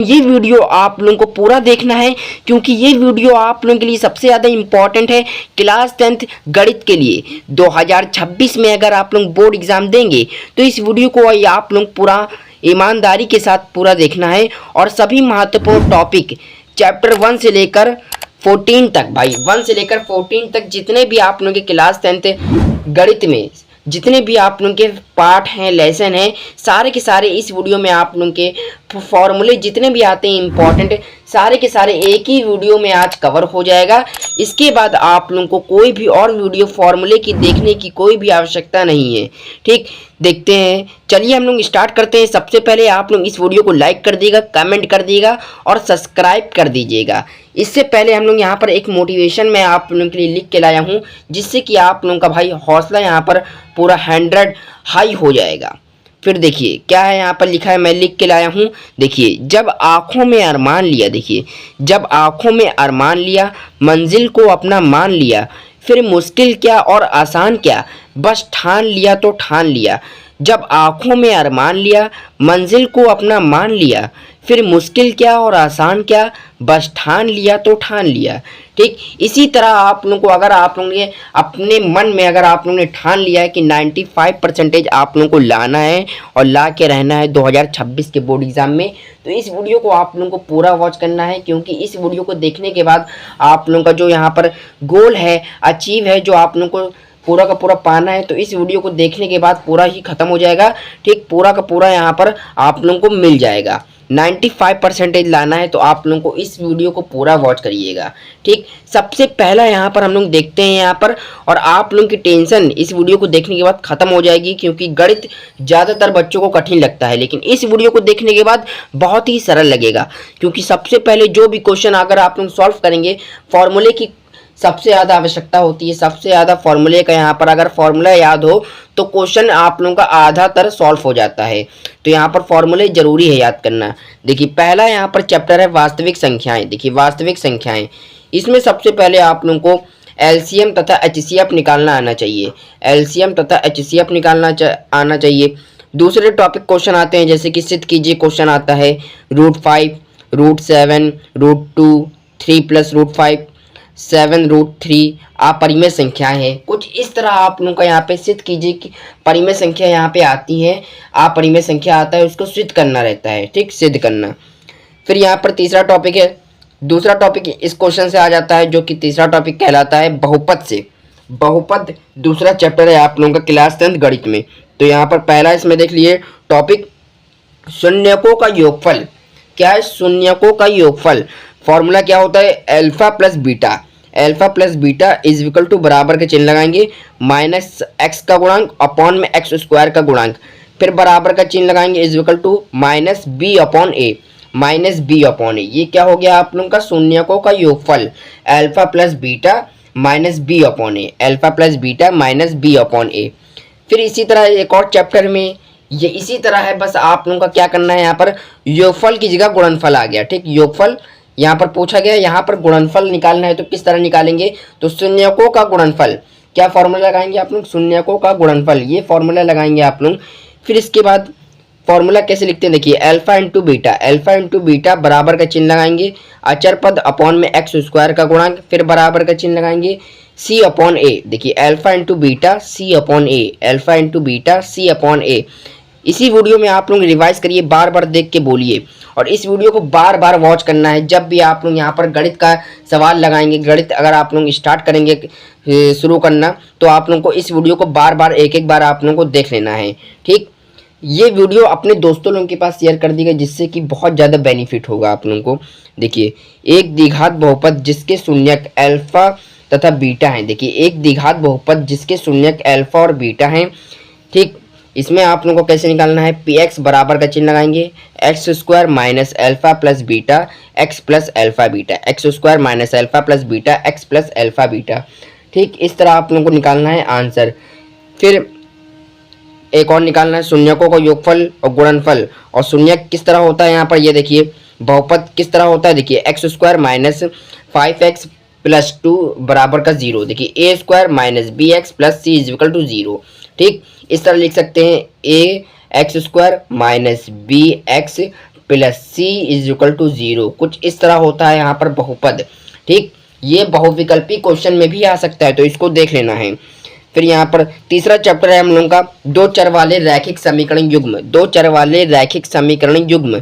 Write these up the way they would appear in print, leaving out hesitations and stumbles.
ये वीडियो आप लोगों को पूरा देखना है क्योंकि ये वीडियो आप लोगों के लिए सबसे ज़्यादा इम्पॉर्टेंट है क्लास 10th गणित के लिए। 2026 में अगर आप लोग बोर्ड एग्ज़ाम देंगे तो इस वीडियो को आप लोग पूरा ईमानदारी के साथ पूरा देखना है और सभी महत्वपूर्ण टॉपिक चैप्टर 1 से लेकर 14 तक, भाई 1 से लेकर 14 तक जितने भी आप लोगों के क्लास 10th गणित में जितने भी आप लोगों के पार्ट हैं, लेसन हैं, सारे के सारे इस वीडियो में आप लोगों के फॉर्मूले जितने भी आते हैं इंपॉर्टेंट, सारे के सारे एक ही वीडियो में आज कवर हो जाएगा। इसके बाद आप लोगों को कोई भी और वीडियो फॉर्मूले की देखने की कोई भी आवश्यकता नहीं है। ठीक, देखते हैं, चलिए हम लोग स्टार्ट करते हैं। सबसे पहले आप लोग इस वीडियो को लाइक कर दीजिएगा, कमेंट कर दीजिएगा और सब्सक्राइब कर दीजिएगा। इससे पहले हम लोग यहाँ पर एक मोटिवेशन मैं आप लोगों के लिए लिख के लाया हूँ जिससे कि आप लोगों का भाई हौसला यहाँ पर पूरा 100 हाई हो जाएगा। फिर देखिए क्या है यहाँ पर लिखा है, मैं लिख के लाया हूँ। देखिए, जब आँखों में अरमान लिया, देखिए जब आँखों में अरमान लिया, मंजिल को अपना मान लिया, फिर मुश्किल क्या और आसान क्या, बस ठान लिया तो ठान लिया। जब आँखों में अरमान लिया, मंजिल को अपना मान लिया, फिर मुश्किल क्या और आसान क्या, बस ठान लिया तो ठान लिया। ठीक, इसी तरह आप लोगों को अगर आप लोगों ने अपने मन में अगर आप लोगों ने ठान लिया है कि 95% आप लोगों को लाना है और ला के रहना है 2026 के बोर्ड एग्ज़ाम में, तो इस वीडियो को आप लोगों को पूरा वॉच करना है क्योंकि इस वीडियो को देखने के बाद आप लोगों का जो यहाँ पर गोल है, अचीव है, जो आप लोगों को पूरा का पूरा पाना है, तो इस वीडियो को देखने के बाद पूरा ही खत्म हो जाएगा। ठीक, पूरा का पूरा यहाँ पर आप लोगों को मिल जाएगा। 95% लाना है तो आप लोगों को इस वीडियो को पूरा वॉच करिएगा। ठीक, सबसे पहला यहाँ पर हम लोग देखते हैं यहाँ पर, और आप लोगों की टेंशन इस वीडियो को देखने के बाद ख़त्म हो जाएगी क्योंकि गणित ज़्यादातर बच्चों को कठिन लगता है, लेकिन इस वीडियो को देखने के बाद बहुत ही सरल लगेगा क्योंकि सबसे पहले जो भी क्वेश्चन अगर आप लोग सॉल्व करेंगे, फॉर्मूले की सबसे ज़्यादा आवश्यकता होती है, सबसे ज़्यादा फॉर्मूले का यहाँ पर अगर फॉर्मूला याद हो तो क्वेश्चन आप लोगों का आधा तर सॉल्व हो जाता है। तो यहाँ पर फॉर्मूले जरूरी है याद करना। देखिए, पहला यहाँ पर चैप्टर है वास्तविक संख्याएं। देखिए, वास्तविक संख्याएं, इसमें सबसे पहले आप लोगों को एलसीएम तथा एचसीएफ निकालना आना चाहिए। एलसीएम तथा एचसीएफ निकालना आना चाहिए। दूसरे टॉपिक क्वेश्चन आते हैं जैसे कि सिद्ध कीजिए क्वेश्चन आता है, √5, √7, √2, 3 + √5, 7 √3 अपरिमेय संख्याएं हैं। कुछ इस तरह आप लोगों का यहाँ पे सिद्ध कीजिए कि परिमेय संख्या यहाँ पे आती है, अपरिमेय संख्या आता है, उसको सिद्ध करना रहता है। ठीक, सिद्ध करना। फिर यहाँ पर तीसरा टॉपिक है, दूसरा टॉपिक इस क्वेश्चन से आ जाता है जो कि तीसरा टॉपिक कहलाता है बहुपद से। बहुपद दूसरा चैप्टर है आप लोगों का क्लास 10th गणित में। तो यहाँ पर पहला इसमें देख लिए टॉपिक शून्यकों का योगफल। क्या है? शून्यकों का योगफल। फॉर्मूला क्या होता है? Alpha plus beta. Alpha plus beta is equal to बराबर के चिन्ह लगाएंगे -x का गुणांक अपॉन में x² का गुणांक, फिर बराबर का चिन्ह लगाएंगे is equal to -b/a, -b/a। ये क्या हो गया आप लोगों का? शून्यकों का योगफल alpha plus beta -b/a, alpha plus beta -b/a। फिर इसी तरह एक और चैप्टर में ये इसी तरह है, बस आप लोगों का क्या करना है, यहाँ पर योगफल की जगह गुणनफल आ गया। ठीक, योगफल यहाँ पर पूछा गया, यहाँ पर गुणनफल निकालना है तो किस तरह निकालेंगे? तो शून्यकों का गुणनफल, क्या फॉर्मूला लगाएंगे आप लोग? शून्यकों का गुणनफल, ये फॉर्मूला लगाएंगे आप लोग। फिर इसके बाद फॉर्मूला कैसे लिखते हैं? देखिए, alpha into beta, alpha into beta बराबर का चिन्ह लगाएंगे अचर पद अपॉन में x² का गुणांक, फिर बराबर का चिन्ह लगाएंगे c/a। देखिए, alpha into beta c/a, alpha into beta c/a। इसी वीडियो में आप लोग रिवाइज करिए, बार बार देख के बोलिए और इस वीडियो को बार बार वॉच करना है। जब भी आप लोग यहाँ पर गणित का सवाल लगाएंगे, गणित अगर आप लोग स्टार्ट करेंगे शुरू करना, तो आप लोगों को इस वीडियो को बार बार एक बार आप लोगों को देख लेना है। ठीक, ये वीडियो अपने दोस्तों लोगों के पास शेयर कर दीजिएगा जिससे कि बहुत ज़्यादा बेनिफिट होगा आप लोगों को। देखिए, एक द्विघात बहुपद जिसके शून्यक अल्फा तथा बीटा हैं। देखिए, एक द्विघात बहुपद जिसके शून्यक अल्फा और बीटा हैं। ठीक, इसमें आप लोगों को कैसे निकालना है? px बराबर का चिन्ह लगाएंगे x² minus alpha plus beta x plus alpha beta, x² minus alpha plus beta x plus alpha beta. ठीक, इस तरह आप लोगों को निकालना है आंसर। फिर एक और निकालना है शून्यकों का योगफल और गुणनफल। और शून्यक किस तरह होता है यहाँ पर? ये देखिए, बहुपद किस तरह होता है? देखिए, x² माइनस 5x प्लस 2 बराबर का 0। देखिए, a² minus bx plus c is equal to 0। ठीक, इस तरह लिख सकते हैं, a x² minus bx plus C is equal to 0, कुछ इस तरह होता है यहाँ पर बहुपद। ठीक, ये बहुविकल्पी क्वेश्चन में भी आ सकता है, तो इसको देख लेना है। फिर यहाँ पर तीसरा चैप्टर है हम लोगों का दो चर वाले रैखिक समीकरण युग्म। दो चर वाले रैखिक समीकरण युग्म,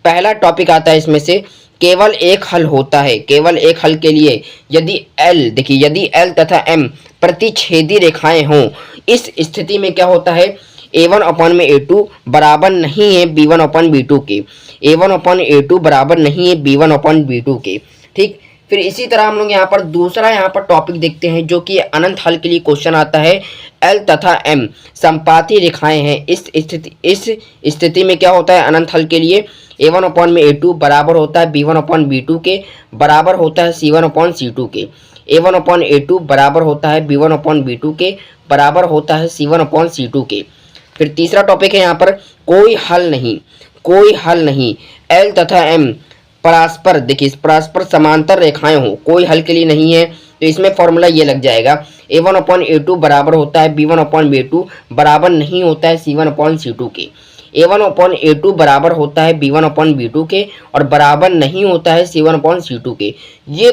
पहला टॉपिक आता है इसमें से केवल एक हल होता है। केवल एक हल के लिए यदि एल, देखिए यदि एल तथा एम प्रतिच्छेदी रेखाएं हों, इस स्थिति में क्या होता है, a1 अपॉन में a2 बराबर नहीं है b1 अपॉन b2 के। a1 अपॉन a2 बराबर नहीं है b1 अपॉन b2 के। ठीक, फिर इसी तरह हम लोग यहाँ पर दूसरा यहाँ पर टॉपिक देखते हैं जो कि अनंत हल के लिए क्वेश्चन आता है। एल तथा एम संपाती रेखाएं हैं, इस स्थिति में क्या होता है अनंत हल के लिए a1 अपॉन में a2 बराबर होता है b1 अपॉन b2 के, बराबर होता है c1 अपॉन c2 के। a1 अपॉन a2 बराबर होता है b1 अपॉन b2 के, बराबर होता है c1 अपॉन c2 के। फिर तीसरा टॉपिक है यहाँ पर कोई हल नहीं, कोई हल नहीं। एल तथा एम परस्पर, देखिए परस्पर समांतर रेखाएं हो, कोई हल के लिए नहीं है, तो इसमें फॉर्मूला ये लग जाएगा a1 अपॉन a2 बराबर होता है b1 अपॉन b2 बराबर नहीं होता है c1 अपॉन c2 के। a1 अपॉन a2 बराबर होता है b1 अपॉन b2 के और बराबर नहीं होता है c1 अपॉन c2 के। ये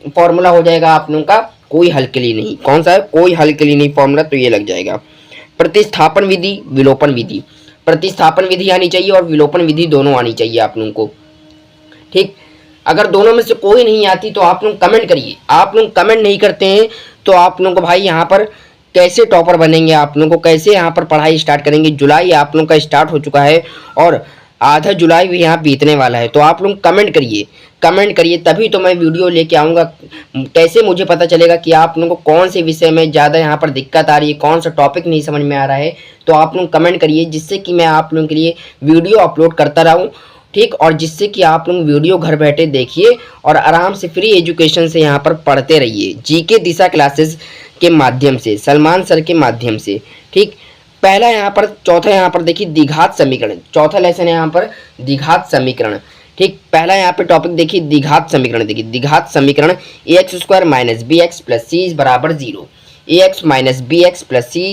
फॉर्मूला हो जाएगा आप लोगों का कोई हल के लिए नहीं। कौन सा है, कोई हल के लिए नहीं फॉर्मूला, तो ये लग जाएगा। प्रतिस्थापन विधि, विलोपन विधि, प्रतिस्थापन विधि आनी चाहिए और विलोपन विधि दोनों आनी चाहिए आप लोगों को। ठीक, अगर दोनों में से कोई नहीं आती तो आप लोग कमेंट करिए। आप लोग कमेंट नहीं करते हैं तो आप लोगों को भाई यहाँ पर कैसे टॉपर बनेंगे, आप लोगों को कैसे यहाँ पर पढ़ाई स्टार्ट करेंगे। जुलाई आप लोगों का स्टार्ट हो चुका है और आधा जुलाई भी यहाँ बीतने वाला है, तो आप लोग कमेंट करिए, कमेंट करिए, तभी तो मैं वीडियो लेके आऊँगा। कैसे मुझे पता चलेगा कि आप लोगों को कौन से विषय में ज़्यादा यहाँ पर दिक्कत आ रही है, कौन सा टॉपिक नहीं समझ में आ रहा है, तो आप लोग कमेंट करिए जिससे कि मैं आप लोगों के लिए वीडियो अपलोड करता रहूँ। ठीक, और जिससे कि आप लोग वीडियो घर बैठे देखिए और आराम से फ्री एजुकेशन से यहाँ पर पढ़ते रहिए, जीके दिशा क्लासेस के माध्यम से, सलमान सर के माध्यम से। ठीक, पहला यहाँ पर, चौथा यहाँ पर देखिए द्विघात समीकरण, चौथा लेसन है यहाँ पर द्विघात समीकरण। ठीक, पहला यहाँ पे टॉपिक देखिए द्विघात समीकरण। देखिए द्विघात समीकरण ax square minus B X plus C is बराबर 0, ax minus B X plus C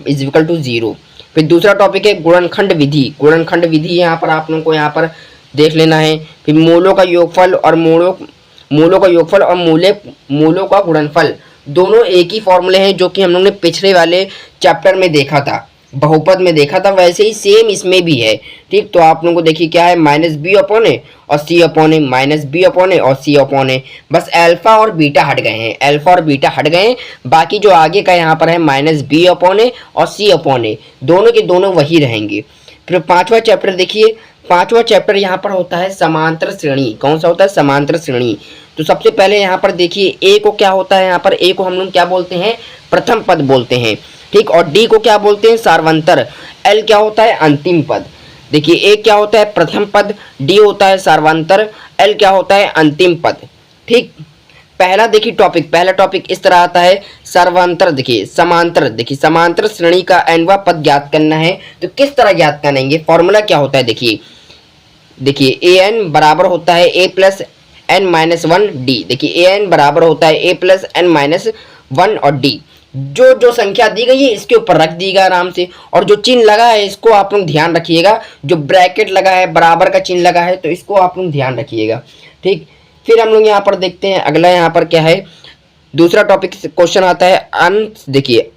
is equal to 0। फिर दूसरा टॉपिक है गुणनखंड विधि। गुणनखंड विधि यहाँ पर आप लोगों को यहाँ पर देख लेना है। फिर मूलों का योगफल और मूलों का योगफल और मूलों का गुणनफल दोनों एक ही फॉर्मूले हैं जो कि हम लोग ने पिछले वाले चैप्टर में देखा था, बहुपद में देखा था, वैसे ही सेम इसमें भी है। ठीक, तो आप लोगों को देखिए क्या है, माइनस बी अपॉन ए और सी अपॉन ए, माइनस बी अपॉन ए और सी अपॉन ए, बस अल्फा और बीटा हट गए हैं, अल्फा और बीटा हट गए हैं। बाकी जो आगे का यहाँ पर है माइनस बी अपॉन ए और सी अपॉन ए, दोनों के दोनों वही रहेंगे। फिर पांचवा चैप्टर देखिए, पांचवा चैप्टर यहाँ पर होता है समांतर श्रेणी। कौन सा होता है, समांतर श्रेणी। तो सबसे पहले यहाँ पर देखिए ए को क्या होता है, यहाँ पर ए को हम लोग क्या बोलते हैं, प्रथम पद बोलते हैं। ठीक, और डी को क्या बोलते हैं, सार्वंतर। एल क्या होता है, अंतिम पद। देखिए ए क्या होता है, प्रथम पद, डी होता है सार्वंतर, एल क्या होता है, अंतिम पद। ठीक, पहला देखिए टॉपिक, पहला टॉपिक इस तरह आता है सर्वांतर। देखिए समांतर, देखिए समांतर श्रेणी का nवां पद ज्ञात करना है, तो किस तरह ज्ञात करेंगे, फॉर्मूला क्या होता है। देखिए ए एन बराबर होता है ए प्लस एन माइनस 1 डी। देखिए ए एन बराबर होता है ए प्लस एन माइनस 1 और डी। जो संख्या दी गई है इसके ऊपर रख दीजिएगा आराम से, और जो चिन्ह लगा है इसको आप लोग ध्यान रखिएगा, जो ब्रैकेट लगा है, बराबर का चिन्ह लगा है, तो इसको आप लोग ध्यान रखिएगा। ठीक, फिर हम लोग यहाँ पर देखते हैं अगला यहाँ पर क्या है, दूसरा टॉपिक क्वेश्चन आता है अंत। देखिए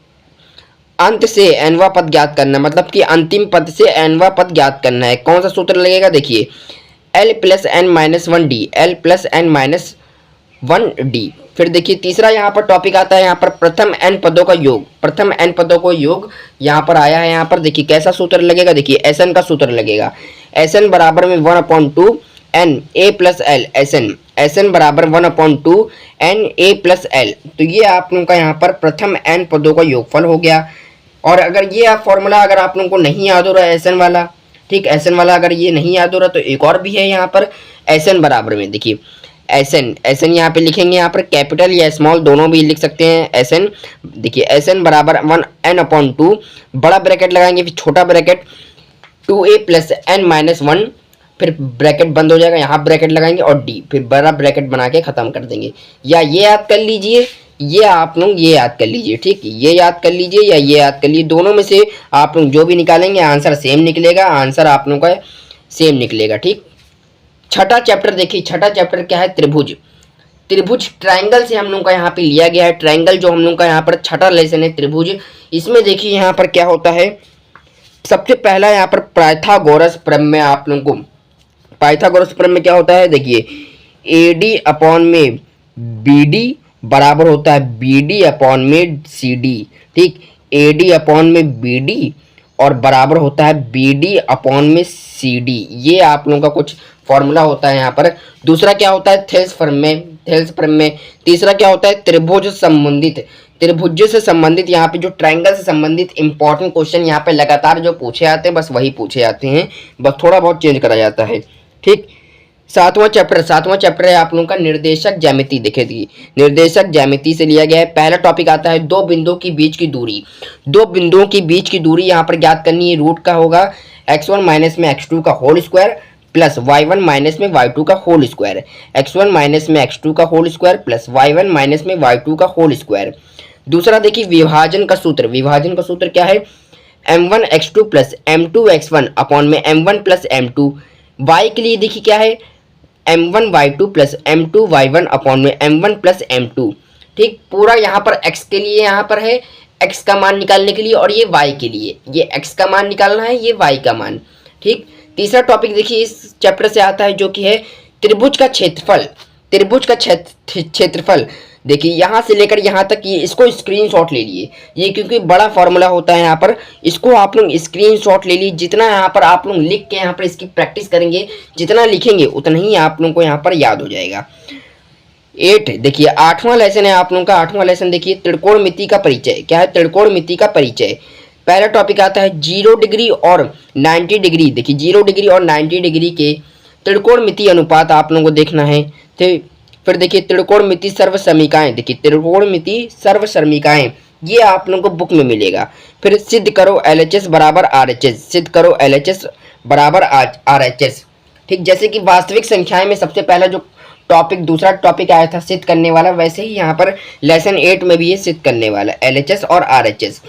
अंत से nवां पद ज्ञात करना, मतलब कि अंतिम पद से nवां पद ज्ञात करना है। कौन सा सूत्र लगेगा, देखिए l plus N minus 1 D, L plus N minus 1 D. फिर देखिए तीसरा यहाँ पर टॉपिक आता है यहाँ पर प्रथम n पदों का योग। प्रथम n पदों को योग यहाँ पर आया है। यहाँ पर देखिए कैसा सूत्र लगेगा, देखिए Sn का सूत्र लगेगा। Sn बराबर में 1/2 n a plus L, Sn बराबर 1/2 n a प्लस एल। तो ये आप लोगों का यहाँ पर प्रथम n पदों का योगफल हो गया। और अगर ये फॉर्मूला अगर आप लोगों को नहीं याद हो रहा है Sn वाला, ठीक, Sn वाला अगर ये नहीं याद हो रहा तो एक और भी है यहाँ पर Sn बराबर में, देखिए Sn यहाँ पे लिखेंगे, यहाँ पर कैपिटल या स्मॉल दोनों भी लिख सकते हैं। Sn देखिए Sn बराबर 1n/2, बड़ा ब्रैकेट लगाएंगे, फिर छोटा bracket 2a plus N minus 1, फिर ब्रैकेट बंद हो जाएगा, यहाँ ब्रैकेट लगाएंगे और डी, फिर बड़ा ब्रैकेट बना के ख़त्म कर देंगे। या ये याद कर लीजिए, ये आप लोग ये याद कर लीजिए। ठीक, ये याद कर लीजिए या ये याद कर लीजिए, दोनों में से आप लोग जो भी निकालेंगे आंसर सेम निकलेगा, आंसर आप लोगों का सेम निकलेगा। ठीक, छठा चैप्टर देखिए, छठा चैप्टर क्या है, त्रिभुज। त्रिभुज ट्रायंगल से हम लोग का यहाँ पे लिया गया है, ट्रायंगल जो हम लोग का यहाँ पर छठा लेसन है त्रिभुज। इसमें देखिए यहाँ पर क्या होता है, सबसे पहला यहाँ पर पाइथागोरस प्रमेय आप लोगों को, पाइथागोरस प्रमेय क्या होता है, देखिए AD अपॉन में BD बराबर होता है BD अपॉन में CD, ठीक, AD अपॉन में BD और बराबर होता है BD अपॉन में CD। ये आप लोगों का कुछ फॉर्मूला होता है यहाँ पर। दूसरा क्या होता है, थेल्स प्रमेय, थेल्स प्रमेय। तीसरा क्या होता है, त्रिभुज संबंधित, त्रिभुज से संबंधित यहाँ पे जो ट्रायंगल से संबंधित इंपॉर्टेंट क्वेश्चन यहाँ पे लगातार जो पूछे आते हैं, बस वही पूछे आते हैं, बस थोड़ा बहुत चेंज करा जाता है, ठीक। सातवां चैप्टर है आप लोगों का निर्देशक ज्यामिति। देखिए निर्देशक ज्यामिति से लिया गया है। पहला टॉपिक आता है दो बिंदुओं के बीच की दूरी। दो बिंदुओं के बीच की दूरी यहाँ पर ज्ञात करनी है। रूट का होगा x1 माइनस में x2 का whole square plus y1 minus में y2 का होल स्क्वायर, x1 माइनस में x2 का whole square plus y1 minus में y2 का होल स्क्वायर। दूसरा देखिए विभाजन का सूत्र, विभाजन का सूत्र क्या है, m1 x2 plus m2 x1 upon में m1 प्लस m2। y के लिए देखिए क्या है, m1 y2 plus m2 y1 upon में m1 प्लस m2, ठीक। पूरा यहाँ पर x के लिए यहाँ पर है x का मान निकालने के लिए, और ये y के लिए, ये x का मान निकालना है, ये y का मान, ठीक। तीसरा टॉपिक देखिए इस चैप्टर से आता है जो कि है त्रिभुज का क्षेत्रफल। त्रिभुज का क्षेत्रफल देखिए यहाँ से लेकर यहाँ तक, ये इसको स्क्रीनशॉट ले लिए, ये क्योंकि बड़ा फॉर्मूला होता है यहाँ पर, इसको आप लोग स्क्रीनशॉट ले लीजिए। जितना यहाँ पर आप लोग लिख के यहाँ पर इसकी प्रैक्टिस करेंगे, जितना लिखेंगे उतना ही आप लोगों को यहाँ पर याद हो जाएगा। 8 देखिए आठवां लेसन है आप लोगों का। आठवां लेसन देखिए त्रिकोणमिति का परिचय। क्या है, त्रिकोणमिति का परिचय। पहला टॉपिक आता है 0 डिग्री और 90 डिग्री। देखिए 0 डिग्री और 90 डिग्री के त्रिकोणमिति अनुपात आप लोगों को देखना है। तो फिर देखिए त्रिकोणमिति सर्वसमीकाएं। देखिए त्रिकोणमिति सर्वसमीकाएं, ये आप लोगों को बुक में मिलेगा। फिर सिद्ध करो LHS बराबर RHS, सिद्ध करो LHS बराबर RHS, ठीक। जैसे कि वास्तविक संख्याएं में सबसे पहला जो टॉपिक, दूसरा टॉपिक आया था सिद्ध करने वाला, वैसे ही यहाँ पर लेसन 8 में भी ये सिद्ध करने वाला LHS और RHS।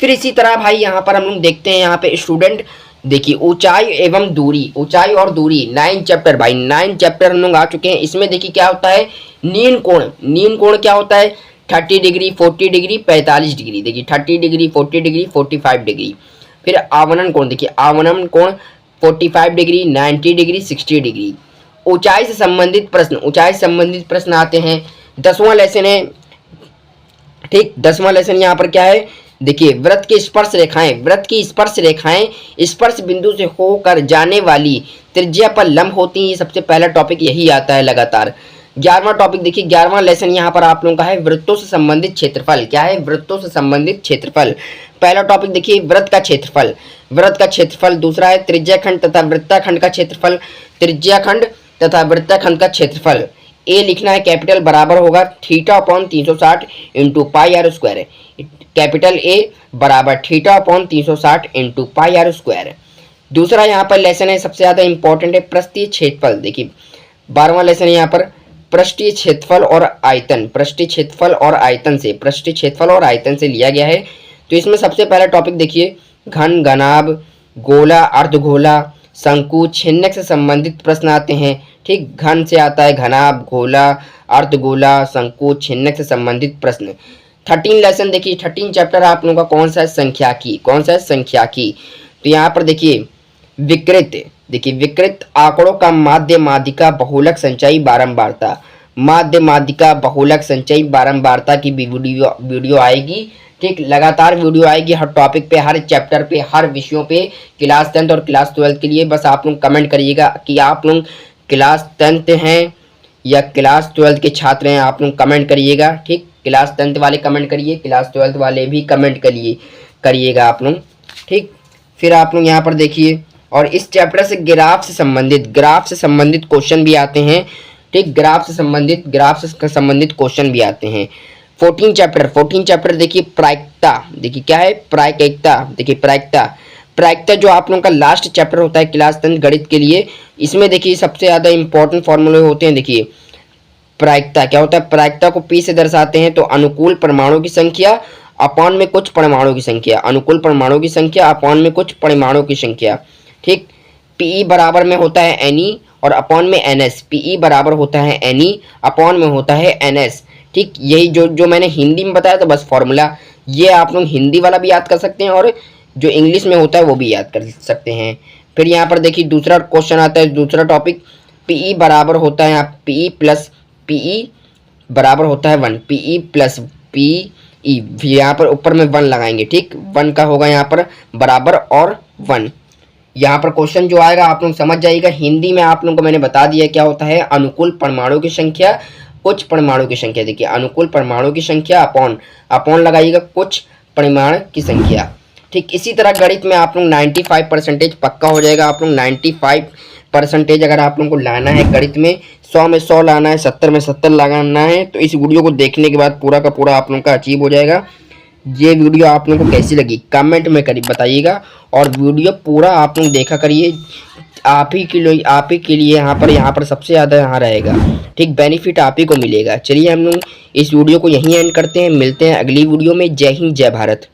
फिर इसी तरह भाई यहाँ पर हम लोग देखते हैं यहाँ पे स्टूडेंट, देखिए ऊंचाई एवं दूरी, ऊंचाई और दूरी 9 चैप्टर भाई, 9 चैप्टर हम लोग आ चुके हैं। इसमें देखिए क्या होता है, नीन कोण, नीन कोण क्या होता है, 30 डिग्री 40 डिग्री 45 डिग्री। देखिए 30 डिग्री 40 डिग्री 45 डिग्री। फिर आवनन कोण, देखिए आवनन कोण 45 डिग्री 90 डिग्री 60 डिग्री। ऊंचाई से संबंधित प्रश्न, ऊंचाई से संबंधित प्रश्न आते हैं। 10वां लेसन है, ठीक। 10वां लेसन यहाँ पर क्या है, देखिए वृत्त की स्पर्श रेखाएं, वृत्त की स्पर्श रेखाएं स्पर्श बिंदु से होकर जाने वाली त्रिज्या पर लंब होती हैं। सबसे पहला टॉपिक यही आता है लगातार। 11वां टॉपिक देखिए, 11वां लेसन यहाँ पर आप लोगों का है वृत्तों से संबंधित क्षेत्रफल। क्या है, वृत्तों से संबंधित क्षेत्रफल। पहला टॉपिक देखिए वृत्त का क्षेत्रफल, वृत्त का क्षेत्रफल। दूसरा है त्रिज्याखंड तथा वृत्ताखंड का क्षेत्रफल, त्रिज्याखंड तथा वृत्ताखंड का क्षेत्रफल। ए लिखना है कैपिटल बराबर होगा theta upon 360 into pi r square. Capital A बराबर theta upon 360 into pi r square. दूसरा यहाँ पर लेसन है सबसे ज़्यादा इंपॉर्टेंट है पृष्ठीय क्षेत्रफल। देखिए 12वां लेसन है यहाँ पर पृष्ठीय क्षेत्रफल और आयतन, पृष्ठीय क्षेत्रफल और आयतन से, पृष्ठीय क्षेत्रफल और आयतन से लिया गया है। तो इसमें सबसे पहला टॉपिक देखिए घन, घनाभ, गोला, अर्धगोला, शंकु, छिन्नक से संबंधित प्रश्न आते हैं, ठीक। घन से आता है घनाभ, गोला, अर्धगोला, शंकु, छिन्नक से संबंधित प्रश्न। 13 लेसन देखिए, 13 चैप्टर आप लोगों का कौन सा है, संख्याकी, कौन सा है, संख्याकी। तो यहाँ पर देखिए विकृत, देखिए विकृत आंकड़ों का माध्य माध्यिका बहुलक संचयी बारंबारता, माध्य माध्यिका बहुलक संचयी बारंबारता की वीडियो आएगी, ठीक। लगातार वीडियो आएगी हर टॉपिक पे, हर चैप्टर पे, हर विषयों पे, क्लास 10th और क्लास 12th के लिए। बस आप लोग कमेंट करिएगा कि आप लोग क्लास 10th हैं या क्लास 12th के छात्र हैं, आप लोग कमेंट करिएगा, ठीक। क्लास 10th वाले कमेंट करिए, क्लास 12th वाले भी कमेंट करिएगा आप लोग, ठीक। फिर आप लोग यहाँ पर देखिए, और इस चैप्टर से ग्राफ से संबंधित क्वेश्चन भी आते हैं, ठीक। ग्राफ से संबंधित क्वेश्चन भी आते हैं। 14 चैप्टर देखिए प्रायिकता। देखिए क्या है, प्रायिकता। देखिए प्रायिकता जो आप लोगों का लास्ट चैप्टर होता है क्लास 10th गणित के लिए। इसमें देखिए सबसे ज़्यादा इंपॉर्टेंट फॉर्मूले होते हैं। देखिए प्रायिकता क्या होता है, प्रायिकता को P से दर्शाते हैं तो अनुकूल परमाणु की संख्या अपॉन में कुछ परमाणु की संख्या, अनुकूल परमाणु की संख्या अपॉन में कुछ परमाणु की संख्या, ठीक। Pe बराबर में होता है Ne और अपॉन में NS, PE बराबर होता है NE, अपॉन में होता है NS। ठीक, यही जो मैंने हिंदी में बताया था बस फॉर्मूला, ये आप लोग हिंदी वाला भी याद कर सकते हैं और जो इंग्लिश में होता है वो भी याद कर सकते हैं। फिर यहाँ पर देखिए दूसरा क्वेश्चन आता है, दूसरा टॉपिक, PE बराबर होता है यहाँ PE प्लस PE बराबर होता है 1, PE प्लस PE, यहाँ पर ऊपर में 1 लगाएंगे। ठीक, 1 का होगा यहाँ पर बराबर और 1। यहाँ पर क्वेश्चन जो आएगा आप लोग समझ जाइएगा। हिंदी में आप लोगों को मैंने बता दिया क्या होता है, अनुकूल परमाणु की संख्या, कुछ परमाणु की संख्या। देखिए अनुकूल परमाणु की संख्या अपॉन लगाइएगा कुछ परिमाण की संख्या। ठीक, इसी तरह गणित में आप लोग 95% पक्का हो जाएगा। आप लोग 95% अगर आप लोगों को लाना है गणित में, 100 में 100 लाना है, 70 में 70 लगाना है, तो इस वीडियो को देखने के बाद पूरा का पूरा आप लोगों का अचीव हो जाएगा। ये वीडियो आप लोगों को कैसी लगी कमेंट में बताइएगा, और वीडियो पूरा आप लोग देखा करिए। आप ही के लिए यहाँ पर सबसे ज़्यादा यहाँ रहेगा। ठीक, बेनिफिट आप ही को मिलेगा। चलिए हम लोग इस वीडियो को यहीं एंड करते हैं, मिलते हैं अगली वीडियो में। जय हिंद, जय भारत।